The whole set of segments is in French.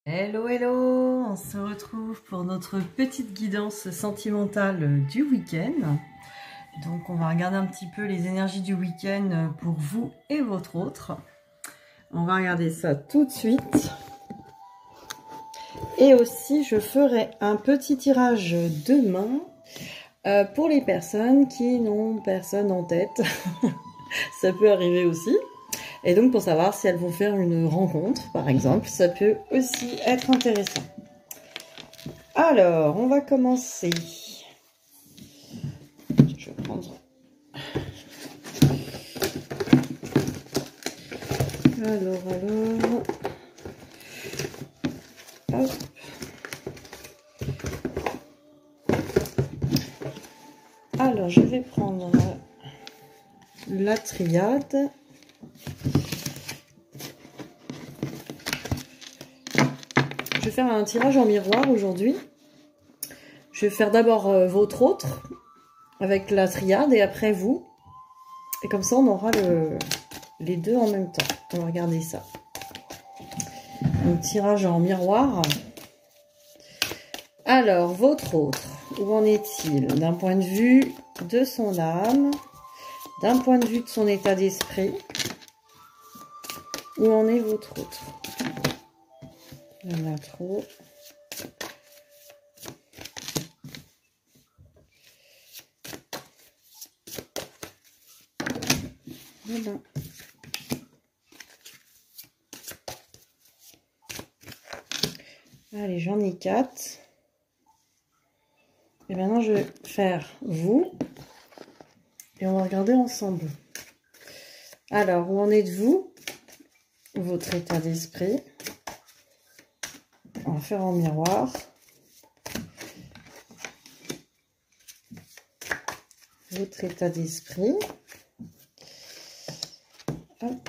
Hello, hello! On se retrouve pour notre petite guidance sentimentale du week-end. Donc, on va regarder un petit peu les énergies du week-end pour vous et votre autre. On va regarder ça tout de suite. Et aussi, je ferai un petit tirage demain pour les personnes qui n'ont personne en tête. Ça peut arriver aussi. Et donc, pour savoir si elles vont faire une rencontre, par exemple, ça peut aussi être intéressant. Alors, on va commencer. Je vais prendre... Alors... Hop. Alors, je vais prendre la triade. Je vais faire un tirage en miroir aujourd'hui. Je vais faire d'abord votre autre avec la triade et après vous. Et comme ça, on aura les deux en même temps. On va regarder ça. Donc, tirage en miroir. Alors, votre autre, où en est-il? D'un point de vue de son âme, d'un point de vue de son état d'esprit. Où en est votre autre? Il y en a trop. Voilà. Allez, j'en ai 4. Et maintenant, je vais faire vous. Et on va regarder ensemble. Alors, où en êtes-vous? Votre état d'esprit. On va faire en miroir. Votre état d'esprit. Hop.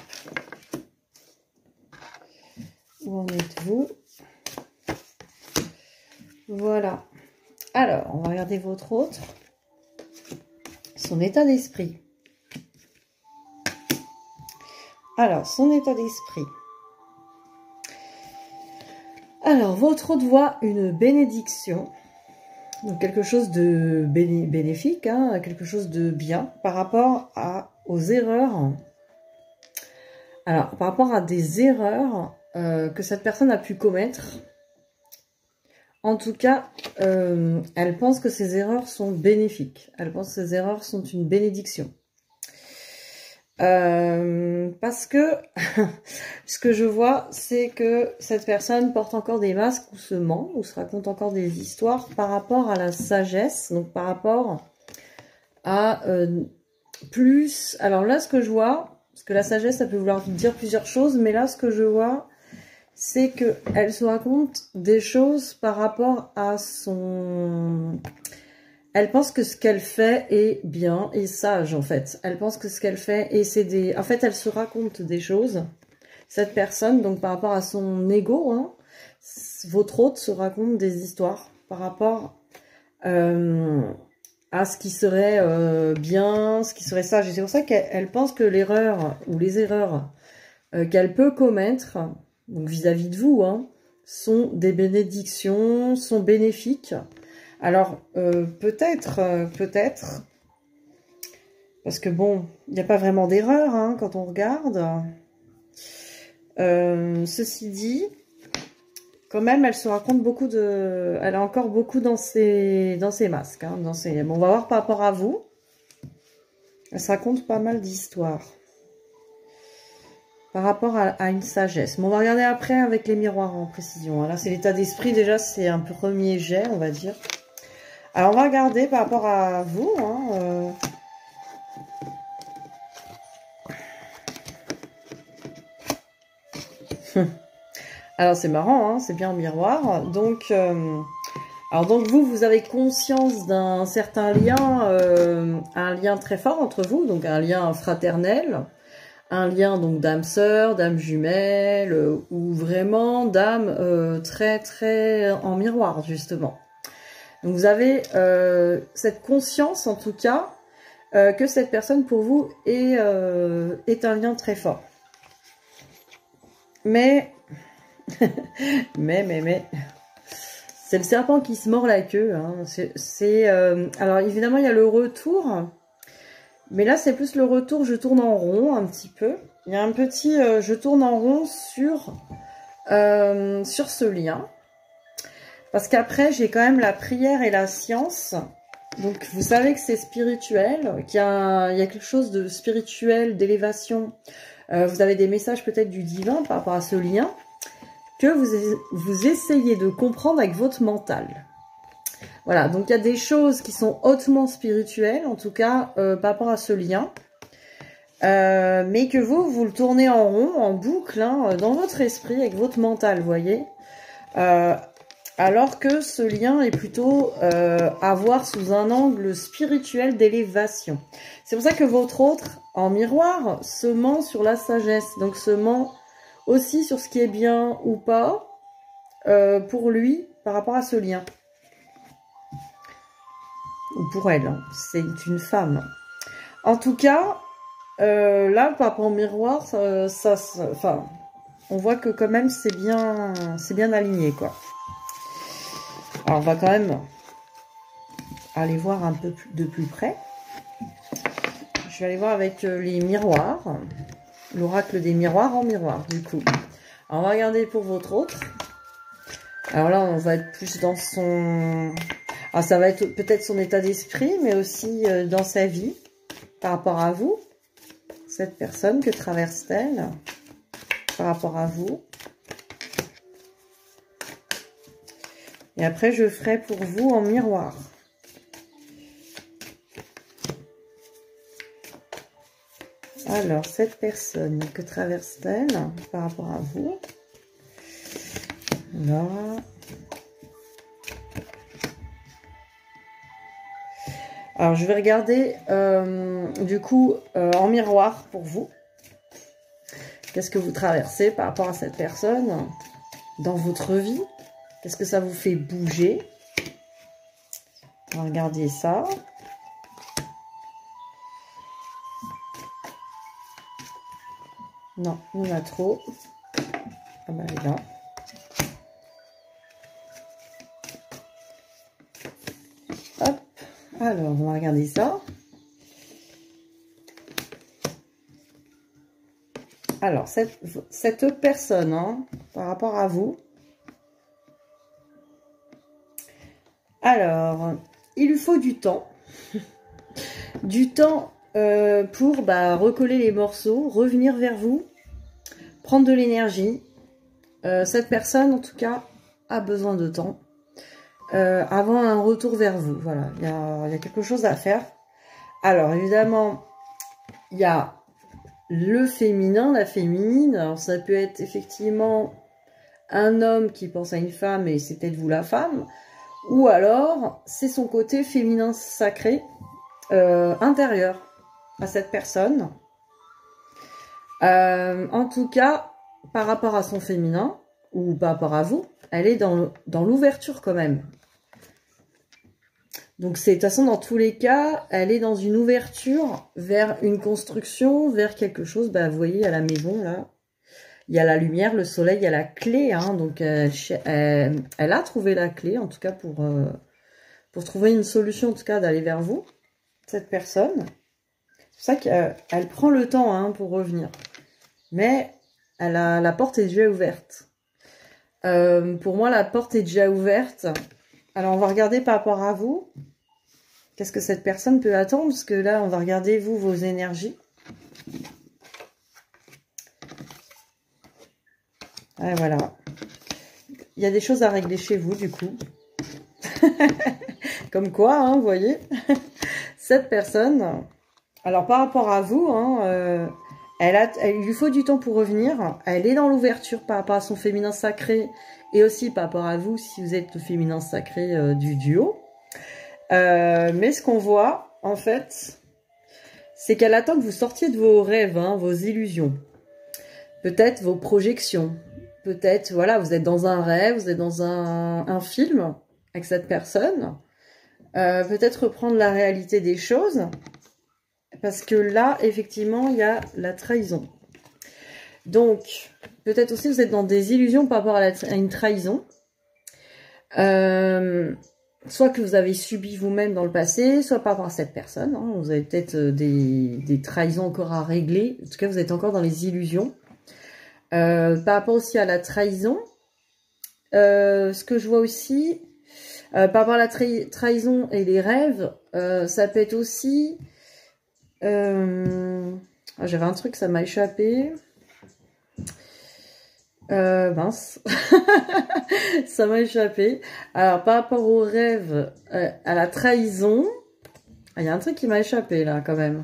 Où en êtes-vous? Voilà. Alors, on va regarder votre autre. Son état d'esprit. Alors, son état d'esprit. Alors, votre autre voit une bénédiction. Donc, quelque chose de bénéfique, hein, quelque chose de bien par rapport aux erreurs. Alors, par rapport à des erreurs que cette personne a pu commettre. En tout cas, elle pense que ces erreurs sont bénéfiques. Elle pense que ces erreurs sont une bénédiction. Parce que ce que je vois, c'est que cette personne porte encore des masques ou se ment, ou se raconte encore des histoires par rapport à la sagesse, donc par rapport à plus... Alors là, ce que je vois, parce que la sagesse, ça peut vouloir dire plusieurs choses, mais là, ce que je vois, c'est qu'elle se raconte des choses par rapport à son... Elle pense que ce qu'elle fait est bien et sage, en fait. Elle pense que ce qu'elle fait, et c'est des... En fait, elle se raconte des choses, cette personne, donc par rapport à son ego, hein, votre autre se raconte des histoires par rapport à ce qui serait bien, ce qui serait sage. Et c'est pour ça qu'elle pense que l'erreur ou les erreurs qu'elle peut commettre, donc vis-à-vis de vous, hein, sont des bénédictions, sont bénéfiques. Alors, peut-être, parce que bon, il n'y a pas vraiment d'erreur hein, quand on regarde. Ceci dit, quand même, elle se raconte beaucoup de... Elle a encore beaucoup dans ses masques. Hein, bon, on va voir par rapport à vous. Elle se raconte pas mal d'histoires. Par rapport à une sagesse. Mais on va regarder après avec les miroirs en précision. Là, c'est l'état d'esprit. Déjà, c'est un premier jet, on va dire. Alors, on va regarder par rapport à vous. Hein, Alors, c'est marrant, hein, c'est bien en miroir. Donc, donc vous avez conscience d'un certain lien, un lien très fort entre vous. Donc, un lien fraternel. Un lien donc d'âme sœur, d'âme jumelle, ou vraiment d'âme très très en miroir, justement. Donc vous avez cette conscience, en tout cas, que cette personne pour vous est un lien très fort. Mais Mais... C'est le serpent qui se mord la queue. Hein. Alors, évidemment, il y a le retour. Mais là, c'est plus le retour, je tourne en rond un petit peu. Il y a un petit je tourne en rond sur ce lien. Parce qu'après, j'ai quand même la prière et la science. Donc, vous savez que c'est spirituel, qu'il y a quelque chose de spirituel, d'élévation. Vous avez des messages peut-être du divin par rapport à ce lien que vous essayez de comprendre avec votre mental. Voilà, donc il y a des choses qui sont hautement spirituelles, en tout cas par rapport à ce lien, mais que vous le tournez en rond, en boucle, hein, dans votre esprit, avec votre mental, vous voyez, alors que ce lien est plutôt à voir sous un angle spirituel d'élévation. C'est pour ça que votre autre, en miroir, se ment sur la sagesse, donc se ment aussi sur ce qui est bien ou pas pour lui par rapport à ce lien. Ou pour elle, hein. C'est une femme. En tout cas, là, par rapport au miroir, enfin, on voit que quand même c'est bien aligné, quoi. Alors, on va quand même aller voir un peu de plus près. Je vais aller voir avec les miroirs. L'oracle des miroirs en miroir, du coup. Alors, on va regarder pour votre autre. Alors là, on va être plus dans son... Alors, ça va être peut-être son état d'esprit, mais aussi dans sa vie, par rapport à vous. Cette personne, que traverse-t-elle par rapport à vous? Et après, je ferai pour vous en miroir. Alors, cette personne, que traverse-t-elle par rapport à vous? Là. Alors, je vais regarder, du coup, en miroir pour vous. Qu'est-ce que vous traversez par rapport à cette personne dans votre vie? Qu'est-ce que ça vous fait bouger? On va regarder ça. Non, il y en a trop. Ah bah, elle est là. Hop. Alors, on va regarder ça. Alors, cette personne, hein, par rapport à vous. Alors, il lui faut du temps. Du temps pour recoller les morceaux, revenir vers vous, prendre de l'énergie. Cette personne, en tout cas, a besoin de temps avant un retour vers vous. Voilà, il y a quelque chose à faire. Alors, évidemment, il y a le féminin, la féminine. Alors, ça peut être effectivement un homme qui pense à une femme et c'est peut-être vous la femme. Ou alors, c'est son côté féminin sacré intérieur à cette personne. En tout cas, par rapport à son féminin, ou par rapport à vous, elle est dans l'ouverture quand même. Donc, de toute façon, dans tous les cas, elle est dans une ouverture vers une construction, vers quelque chose. Bah, vous voyez, à la maison, là, il y a la lumière, le soleil, il y a la clé. Hein, donc, elle a trouvé la clé, en tout cas, pour trouver une solution, en tout cas, d'aller vers vous, cette personne. C'est pour ça qu'elle prend le temps, hein, pour revenir. Mais la porte est déjà ouverte. Pour moi, la porte est déjà ouverte. Alors, on va regarder par rapport à vous. Qu'est-ce que cette personne peut attendre? Parce que là, on va regarder, vous, vos énergies. Et voilà. Il y a des choses à régler chez vous, du coup. Comme quoi, hein, vous voyez. Cette personne... Alors, par rapport à vous, hein, il lui faut du temps pour revenir. Elle est dans l'ouverture par rapport à son féminin sacré et aussi par rapport à vous, si vous êtes le féminin sacré du duo. Mais ce qu'on voit, en fait, c'est qu'elle attend que vous sortiez de vos rêves, hein, vos illusions. Peut-être vos projections. Peut-être, voilà, vous êtes dans un rêve, vous êtes dans un film avec cette personne. Peut-être reprendre la réalité des choses. Parce que là, effectivement, il y a la trahison. Donc, peut-être aussi vous êtes dans des illusions par rapport à une trahison. Soit que vous avez subi vous-même dans le passé, soit par rapport à cette personne. Hein. Vous avez peut-être des trahisons encore à régler. En tout cas, vous êtes encore dans les illusions. Par rapport aussi à la trahison, ce que je vois aussi, par rapport à la trahison et les rêves, ça peut être aussi... j'avais un truc, ça m'a échappé. Mince, ça m'a échappé. Alors, par rapport aux rêves, à la trahison, il y a un truc qui m'a échappé là quand même.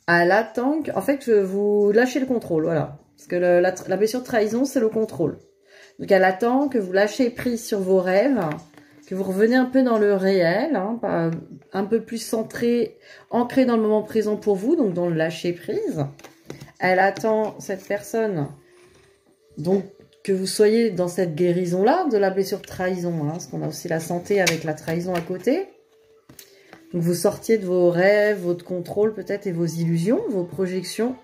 À l'attente, en fait, vous lâchez le contrôle, voilà. Parce que la blessure de trahison, c'est le contrôle. Donc, elle attend que vous lâchez prise sur vos rêves, que vous revenez un peu dans le réel, hein, un peu plus centré, ancré dans le moment présent pour vous, donc dans le lâcher prise. Elle attend, cette personne, donc que vous soyez dans cette guérison-là de la blessure de trahison, hein, parce qu'on a aussi la santé avec la trahison à côté. Donc vous sortiez de vos rêves, votre contrôle peut-être et vos illusions, vos projections.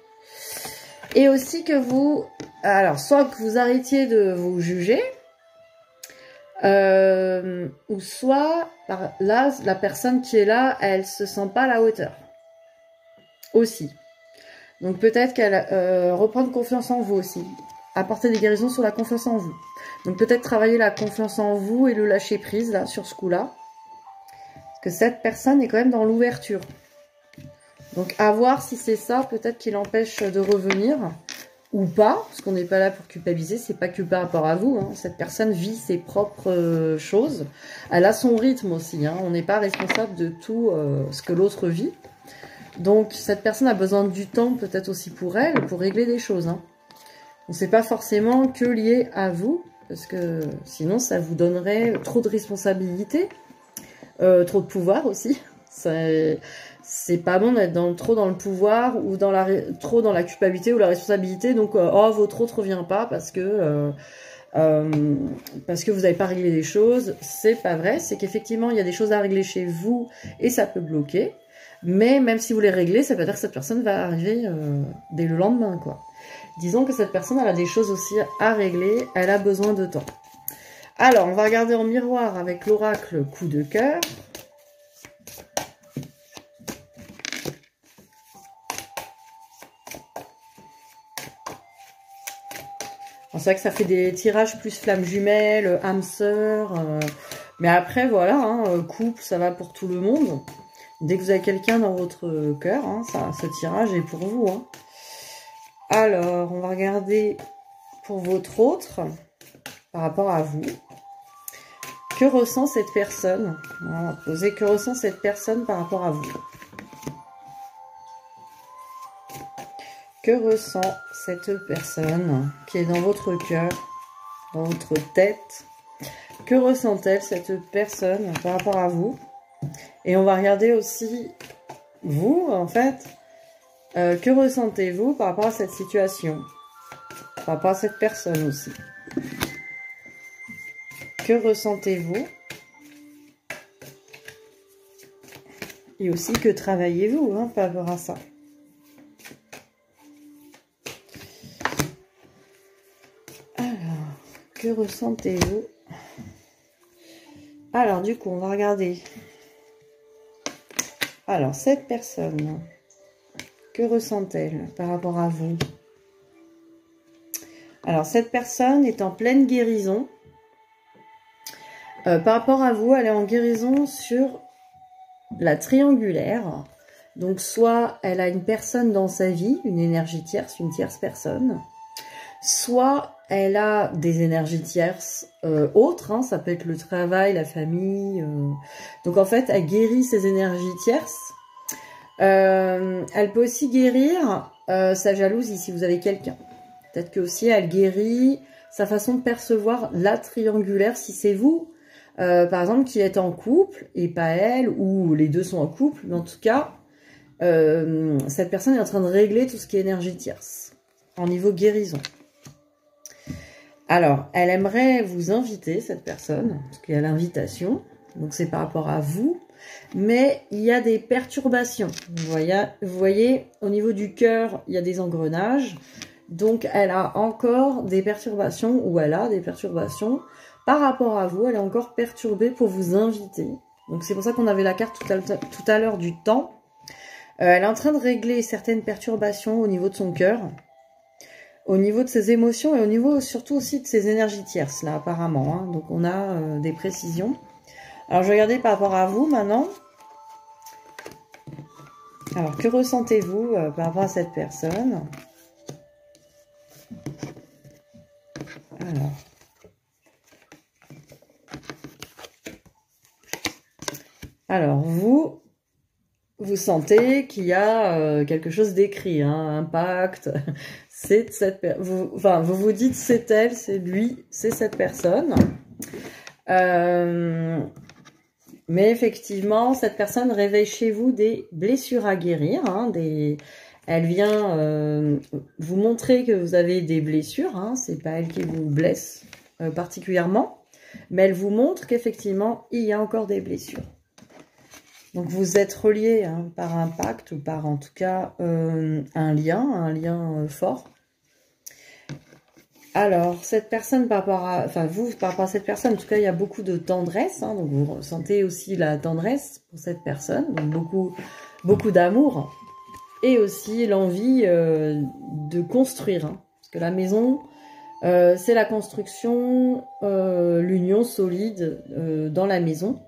Et aussi que vous, alors soit que vous arrêtiez de vous juger, ou soit là, la personne qui est là, elle se sent pas à la hauteur. Aussi. Donc peut-être qu'elle reprend confiance en vous aussi. Apporter des guérisons sur la confiance en vous. Donc peut-être travailler la confiance en vous et le lâcher prise là sur ce coup-là. Que cette personne est quand même dans l'ouverture. Donc à voir si c'est ça, peut-être qui l'empêche de revenir ou pas, parce qu'on n'est pas là pour culpabiliser, c'est pas que par rapport à vous. Hein. Cette personne vit ses propres choses. Elle a son rythme aussi. Hein. On n'est pas responsable de tout ce que l'autre vit. Donc cette personne a besoin du temps peut-être aussi pour elle, pour régler des choses. Hein. Donc c'est pas forcément que lié à vous, parce que sinon ça vous donnerait trop de responsabilités. Trop de pouvoir aussi. C'est pas bon d'être trop dans le pouvoir ou trop dans la culpabilité ou la responsabilité. Donc, oh, votre autre revient pas parce que vous n'avez pas réglé les choses. C'est pas vrai. C'est qu'effectivement, il y a des choses à régler chez vous et ça peut bloquer. Mais même si vous les réglez, ça veut dire que cette personne va arriver dès le lendemain, quoi. Disons que cette personne, elle a des choses aussi à régler. Elle a besoin de temps. Alors, on va regarder en miroir avec l'oracle coup de cœur. C'est vrai que ça fait des tirages plus flammes jumelles, âme sœur. Mais après, voilà, hein, couple, ça va pour tout le monde. Dès que vous avez quelqu'un dans votre cœur, hein, ce tirage est pour vous. Hein. Alors, on va regarder pour votre autre, par rapport à vous. Que ressent cette personne? On va poser que ressent cette personne par rapport à vous. Que ressent cette personne qui est dans votre cœur, dans votre tête? Que ressent-elle cette personne par rapport à vous? Et on va regarder aussi vous, en fait. Que ressentez-vous par rapport à cette situation? Par rapport à cette personne aussi. Que ressentez-vous? Et aussi, que travaillez-vous hein, par rapport à ça? Alors, que ressentez-vous? Alors, du coup, on va regarder. Alors, cette personne, que ressent-elle par rapport à vous? Alors, cette personne est en pleine guérison. Par rapport à vous, elle est en guérison sur la triangulaire. Donc, soit elle a une personne dans sa vie, une énergie tierce, une tierce personne. Soit elle a des énergies tierces autres. Hein, ça peut être le travail, la famille. Donc, en fait, elle guérit ses énergies tierces. Elle peut aussi guérir sa jalousie si vous avez quelqu'un. Peut-être que aussi elle guérit sa façon de percevoir la triangulaire si c'est vous. Par exemple, qui est en couple et pas elle, ou les deux sont en couple, mais en tout cas, cette personne est en train de régler tout ce qui est énergie tierce, en niveau guérison. Alors, elle aimerait vous inviter, cette personne, parce qu'il y a l'invitation, donc c'est par rapport à vous. mais il y a des perturbations. Vous voyez, au niveau du cœur, il y a des engrenages. Donc, elle a encore des perturbations, ou elle a des perturbations par rapport à vous. Elle est encore perturbée pour vous inviter. Donc, c'est pour ça qu'on avait la carte tout à l'heure du temps. Elle est en train de régler certaines perturbations au niveau de son cœur, au niveau de ses émotions et au niveau surtout aussi de ses énergies tierces, là, apparemment. Hein. Donc, on a des précisions. Alors, je vais regarder par rapport à vous, maintenant. Alors, que ressentez-vous par rapport à cette personne? Alors vous sentez qu'il y a quelque chose d'écrit, hein, un pacte. C'est cette personne. Enfin, vous vous dites c'est elle, c'est lui, c'est cette personne. Mais effectivement, cette personne réveille chez vous des blessures à guérir. Hein, elle vient vous montrer que vous avez des blessures. Hein, c'est pas elle qui vous blesse particulièrement, mais elle vous montre qu'effectivement, il y a encore des blessures. Donc vous êtes reliés hein, par un pacte ou par en tout cas un lien fort. Alors, cette personne par rapport à... Enfin, vous, par rapport à cette personne, en tout cas, il y a beaucoup de tendresse. Hein, donc, vous ressentez aussi la tendresse pour cette personne. Donc, beaucoup d'amour. Et aussi l'envie de construire. Hein, parce que la maison, c'est la construction, l'union solide dans la maison.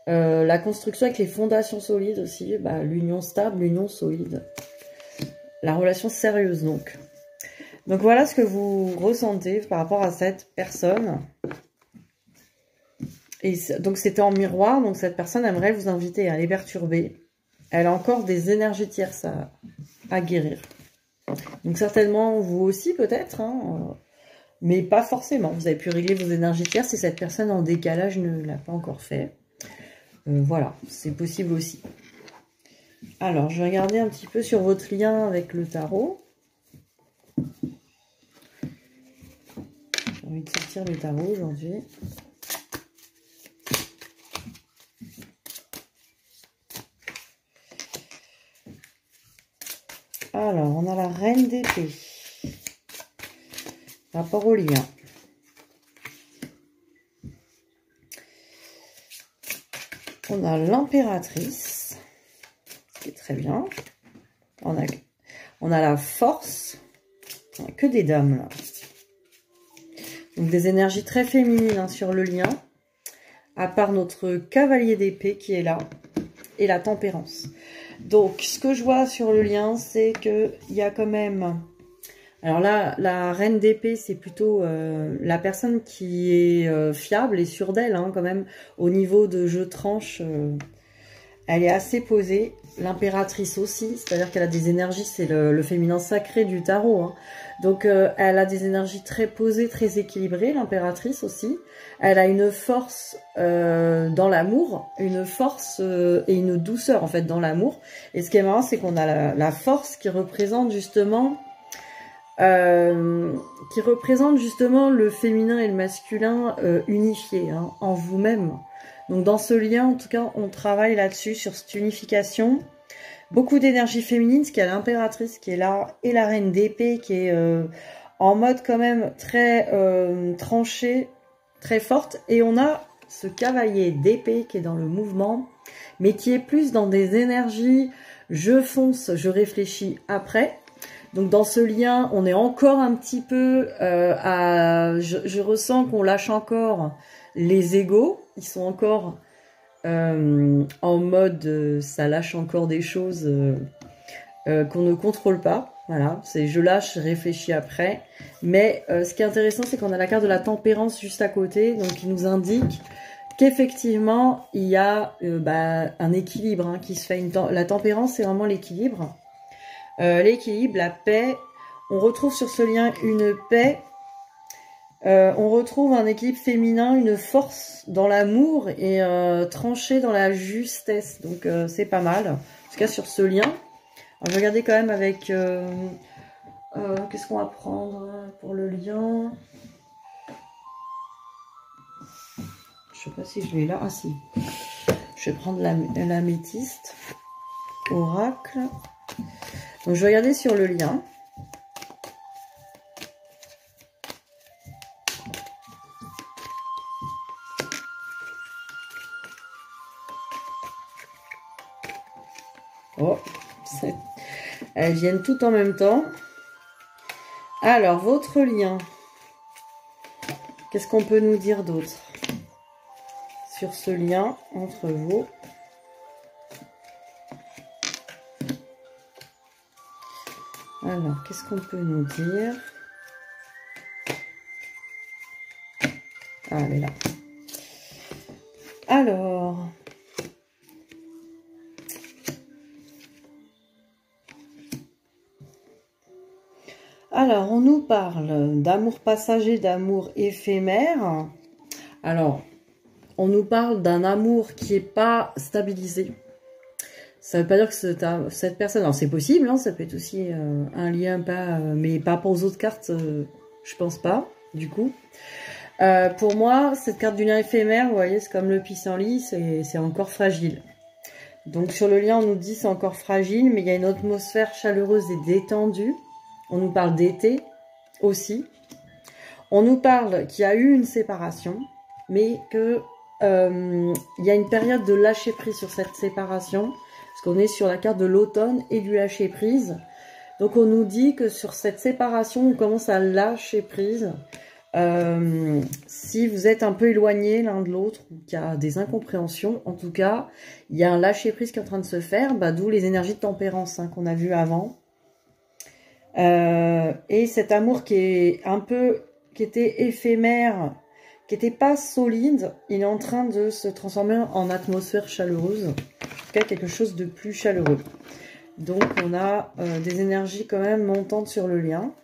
La construction avec les fondations solides aussi. Bah, l'union stable, l'union solide. La relation sérieuse, donc. Donc voilà ce que vous ressentez par rapport à cette personne. Et donc c'était en miroir, donc cette personne aimerait vous inviter à les perturber. Elle a encore des énergies tierces à guérir. Donc certainement vous aussi peut-être, hein, mais pas forcément. Vous avez pu régler vos énergies tierces si cette personne en décalage ne l'a pas encore fait. Voilà, c'est possible aussi. Alors je vais regarder un petit peu sur votre lien avec le tarot. J'ai envie de sortir le tarot aujourd'hui. Alors, on a la reine d'épée. Rapport au lien. On a l'impératrice, qui est très bien. On a la force. On a que des dames, là. Donc, des énergies très féminines hein, sur le lien. À part notre cavalier d'épée qui est là. Et la tempérance. Donc, ce que je vois sur le lien, c'est qu'il y a quand même... Alors là, la reine d'épée, c'est plutôt la personne qui est fiable et sûre d'elle, hein, quand même. Au niveau de jeu tranche, elle est assez posée. L'impératrice aussi, c'est-à-dire qu'elle a des énergies, c'est le féminin sacré du tarot. Hein. Donc, elle a des énergies très posées, très équilibrées, l'impératrice aussi. Elle a une force dans l'amour, une force et une douceur, en fait, dans l'amour. Et ce qui est marrant, c'est qu'on a la force qui représente justement... le féminin et le masculin unifiés hein, en vous-même. Donc dans ce lien, en tout cas, on travaille là-dessus, sur cette unification. Beaucoup d'énergie féminine, ce qu'il y a l'impératrice qui est là, et la reine d'épée qui est en mode quand même très tranchée, très forte. Et on a ce cavalier d'épée qui est dans le mouvement, mais qui est plus dans des énergies, je fonce, je réfléchis après. Donc dans ce lien, on est encore un petit peu je ressens qu'on lâche encore les égos. Ils sont encore en mode ça lâche encore des choses qu'on ne contrôle pas. Voilà, c'est je lâche, je réfléchis après. Mais ce qui est intéressant, c'est qu'on a la carte de la tempérance juste à côté, donc qui nous indique qu'effectivement, il y a un équilibre hein, qui se fait. La tempérance, c'est vraiment l'équilibre. L'équilibre, la paix. On retrouve sur ce lien une paix. On retrouve un équilibre féminin, une force dans l'amour et tranché dans la justesse. Donc c'est pas mal. En tout cas sur ce lien. Alors, je vais regarder quand même avec... qu'est-ce qu'on va prendre pour le lien? Je sais pas si je l'ai là. Ah si. Je vais prendre l'améthyste, oracle. Donc je vais regarder sur le lien. Oh, elles viennent toutes en même temps. Alors, votre lien. Qu'est-ce qu'on peut nous dire d'autre sur ce lien entre vous? Alors, qu'est-ce qu'on peut nous dire? Ah, elle est là. Alors, on nous parle d'amour passager, d'amour éphémère. Alors, on nous parle d'un amour qui n'est pas stabilisé. Ça ne veut pas dire que cette personne... Alors, c'est possible, hein, ça peut être aussi un lien, mais pas pour aux autres cartes, je pense pas, du coup. Pour moi, cette carte du lien éphémère, vous voyez, c'est comme le pissenlit, c'est encore fragile. Donc, sur le lien, on nous dit c'est encore fragile, mais il y a une atmosphère chaleureuse et détendue. On nous parle d'été aussi. On nous parle qu'il y a eu une séparation, mais qu'il y a une période de lâcher prise sur cette séparation, parce qu'on est sur la carte de l'automne et du lâcher prise. Donc on nous dit que sur cette séparation, on commence à lâcher prise. Si vous êtes un peu éloignés l'un de l'autre, ou qu'il y a des incompréhensions, en tout cas, il y a un lâcher prise qui est en train de se faire, d'où les énergies de tempérance qu'on a vues avant. Et cet amour qui était éphémère, qui n'était pas solide, il est en train de se transformer en atmosphère chaleureuse, en tout cas quelque chose de plus chaleureux. Donc on a des énergies quand même montantes sur le lien.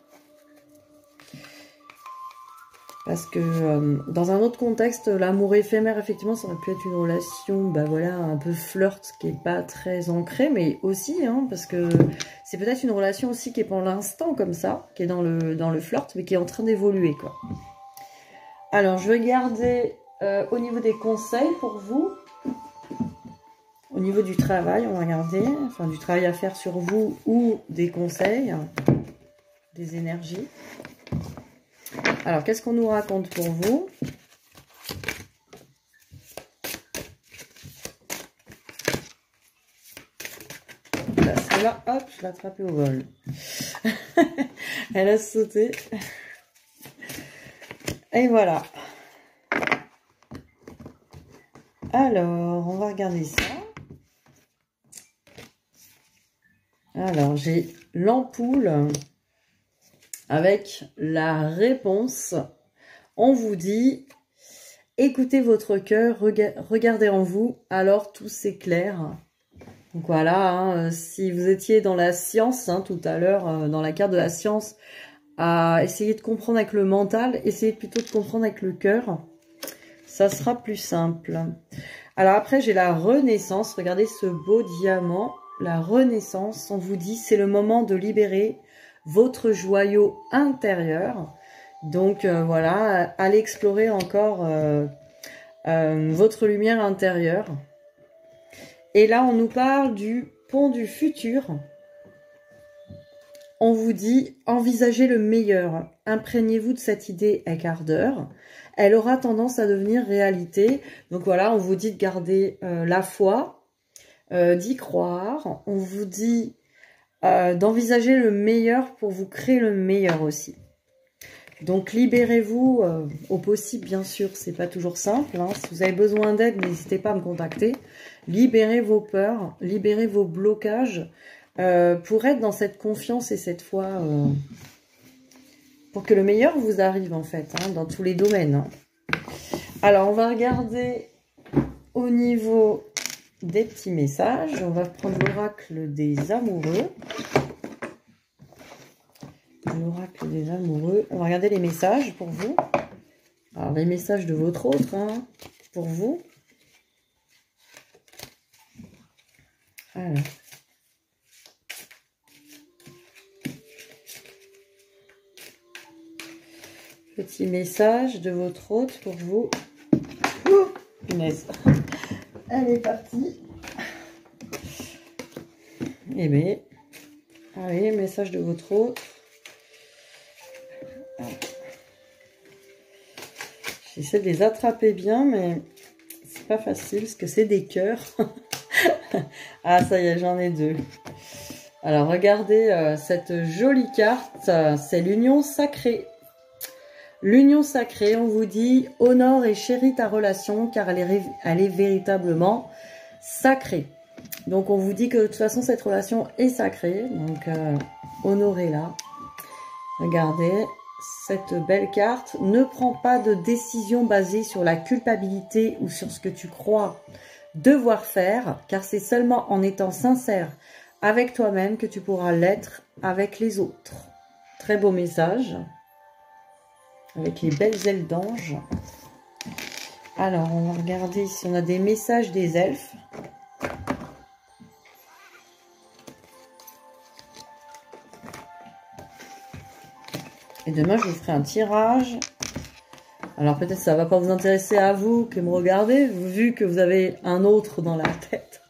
Parce que dans un autre contexte, l'amour éphémère, effectivement, ça aurait pu être une relation, voilà, un peu flirt, qui n'est pas très ancrée, mais aussi, parce que c'est peut-être une relation aussi qui est pour l'instant comme ça, qui est dans le flirt, mais qui est en train d'évoluer, quoi. Alors, je vais garder au niveau des conseils pour vous. Au niveau du travail, on va regarder, enfin du travail à faire sur vous ou des conseils, des énergies. Alors, qu'est-ce qu'on nous raconte pour vous? Celle-là, hop, je l'ai attrapée au vol. Elle a sauté. Et voilà. Alors, on va regarder ça. Alors, j'ai l'ampoule avec la réponse. On vous dit, écoutez votre cœur, regardez en vous, alors tout s'éclaire. Donc voilà, si vous étiez dans la science, tout à l'heure, dans la carte de la science, à essayer de comprendre avec le mental, essayez plutôt de comprendre avec le cœur. Ça sera plus simple. Alors après, j'ai la renaissance. Regardez ce beau diamant. La renaissance, on vous dit, c'est le moment de libérer votre joyau intérieur. Donc voilà, allez explorer encore votre lumière intérieure. Et là, on nous parle du pont du futur. On vous dit, envisagez le meilleur. Imprégnez-vous de cette idée avec ardeur. Elle aura tendance à devenir réalité. Donc voilà, on vous dit de garder la foi, d'y croire. On vous dit d'envisager le meilleur pour vous créer le meilleur aussi. Donc libérez-vous au possible, bien sûr, c'est pas toujours simple. Si vous avez besoin d'aide, n'hésitez pas à me contacter. Libérez vos peurs, libérez vos blocages pour être dans cette confiance et cette foi, pour que le meilleur vous arrive en fait, dans tous les domaines. Alors on va regarder au niveau des petits messages. On va prendre l'oracle des amoureux. L'oracle des amoureux. On va regarder les messages pour vous. Alors, les messages de votre autre, pour vous. Alors. Petit message de votre hôte pour vous. Ouh, punaise. elle est partie. Eh bien, allez, message de votre hôte. J'essaie de les attraper bien, mais c'est pas facile parce que c'est des cœurs. Ah, ça y est, j'en ai deux. Alors, regardez cette jolie carte. C'est l'union sacrée. L'union sacrée, on vous dit, honore et chéris ta relation car elle est véritablement sacrée. Donc, on vous dit que de toute façon, cette relation est sacrée. Donc, honorez-la. Regardez cette belle carte. Ne prends pas de décision basée sur la culpabilité ou sur ce que tu crois devoir faire, car c'est seulement en étant sincère avec toi-même que tu pourras l'être avec les autres. Très beau message, avec les belles ailes d'ange. Alors, on va regarder si on a des messages des elfes. Et demain, je vous ferai un tirage. Alors, peut-être ça ne va pas vous intéresser à vous que me regardez, vu que vous avez un autre dans la tête.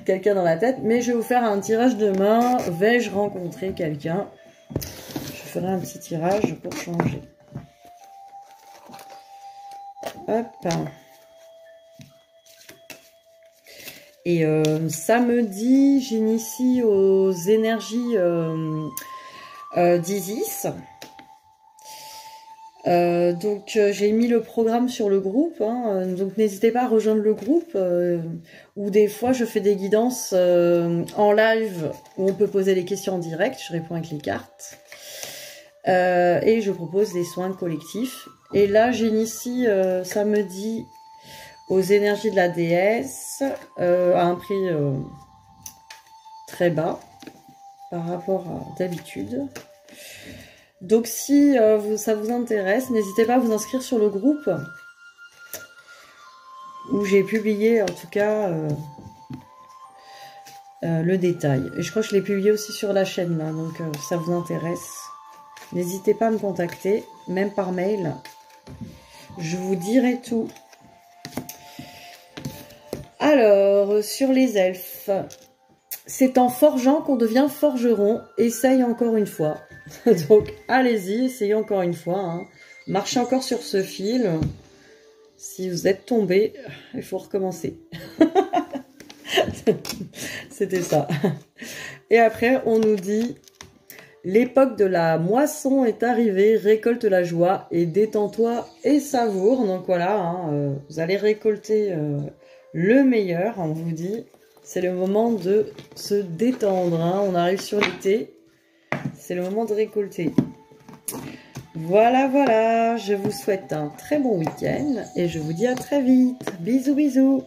Quelqu'un dans la tête. Mais je vais vous faire un tirage demain. Vais-je rencontrer quelqu'un? Je ferai un petit tirage pour changer. Hop. Et samedi, j'initie aux énergies d'Isis. Donc j'ai mis le programme sur le groupe, hein, donc n'hésitez pas à rejoindre le groupe, où des fois je fais des guidances en live, où on peut poser les questions en direct, je réponds avec les cartes, et je propose des soins collectifs. Et là j'initie samedi aux énergies de la déesse, à un prix très bas par rapport à d'habitude. Donc si ça vous intéresse, n'hésitez pas à vous inscrire sur le groupe où j'ai publié en tout cas le détail. Et je crois que je l'ai publié aussi sur la chaîne là, donc ça vous intéresse. N'hésitez pas à me contacter, même par mail. Je vous dirai tout. Alors, sur les elfes, c'est en forgeant qu'on devient forgeron. Essaye encore une fois. Donc, allez-y, essayez encore une fois. Hein. Marchez encore sur ce fil. Si vous êtes tombé, il faut recommencer. C'était ça. Et après, on nous dit, l'époque de la moisson est arrivée, récolte la joie et détends-toi et savoure. Donc voilà, hein, vous allez récolter le meilleur, on vous dit. C'est le moment de se détendre. Hein. On arrive sur l'été. C'est le moment de récolter. Voilà, voilà. Je vous souhaite un très bon week-end et je vous dis à très vite. Bisous, bisous.